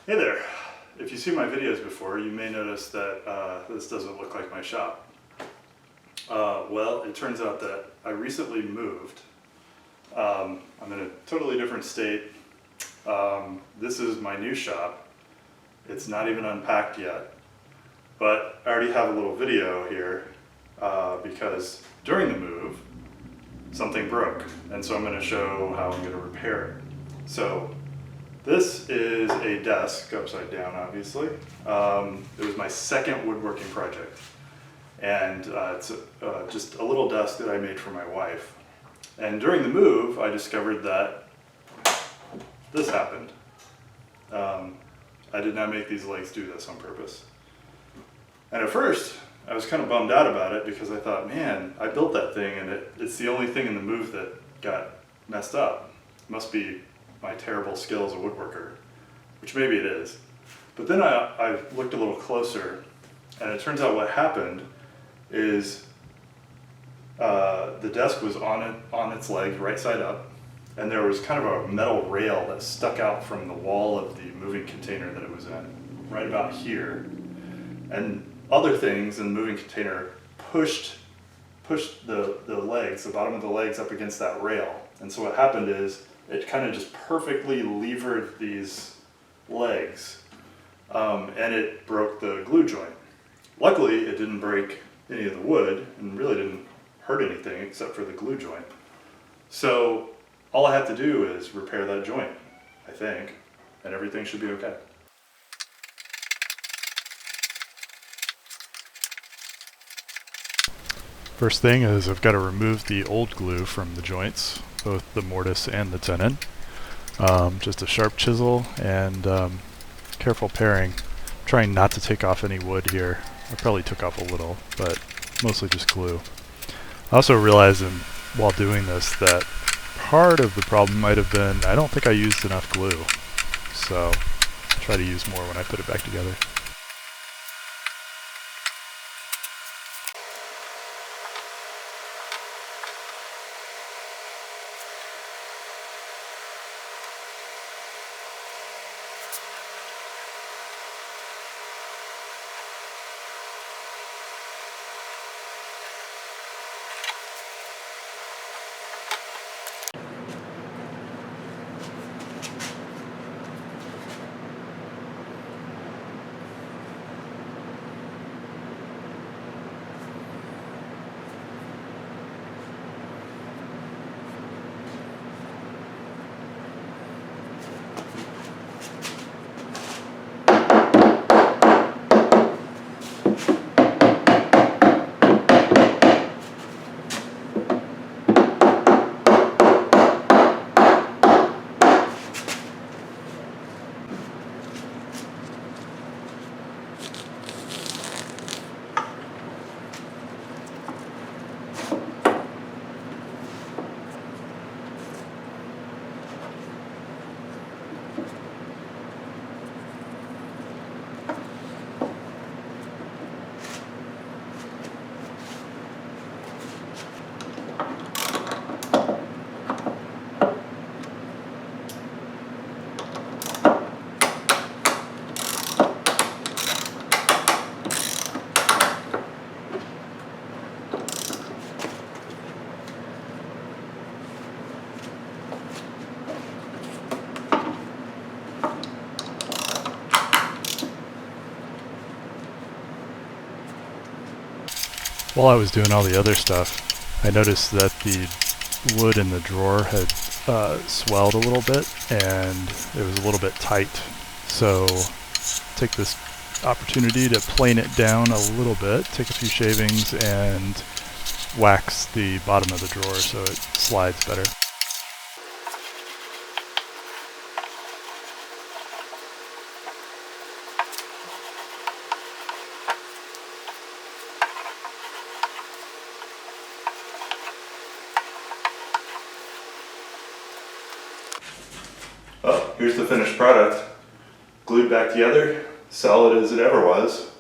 Hey there. If you see my videos before, you may notice that this doesn't look like my shop. Well, it turns out that I recently moved. I'm in a totally different state. This is my new shop. It's not even unpacked yet, but I already have a little video here because during the move, something broke, and so I'm going to show how I'm going to repair it. So this is a desk, upside down obviously. It was my second woodworking project, and it's just a little desk that I made for my wife. And during the move, I discovered that this happened. I did not make these legs do this on purpose. And at first, I was kind of bummed out about it because I thought, man, I built that thing and it's the only thing in the move that got messed up. It must be my terrible skill as a woodworker, which maybe it is. But then I looked a little closer, and it turns out what happened is the desk was on its legs, right side up, and there was kind of a metal rail that stuck out from the wall of the moving container that it was in, right about here. And other things in the moving container pushed the legs, the bottom of the legs, up against that rail. And so what happened is it kind of just perfectly levered these legs, and it broke the glue joint. Luckily, it didn't break any of the wood and really didn't hurt anything except for the glue joint. So all I have to do is repair that joint, I think, and everything should be okay. First thing is I've got to remove the old glue from the joints, both the mortise and the tenon. Just a sharp chisel and careful paring. Trying not to take off any wood here. I probably took off a little, but mostly just glue. I also realized while doing this that part of the problem might have been I don't think I used enough glue. So I'll try to use more when I put it back together. While I was doing all the other stuff, I noticed that the wood in the drawer had swelled a little bit and it was a little bit tight. So take this opportunity to plane it down a little bit, take a few shavings and wax the bottom of the drawer so it slides better. Well, here's the finished product, glued back together, solid as it ever was,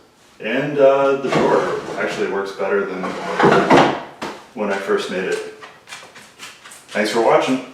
and the drawer actually works better than when I first made it. Thanks for watching.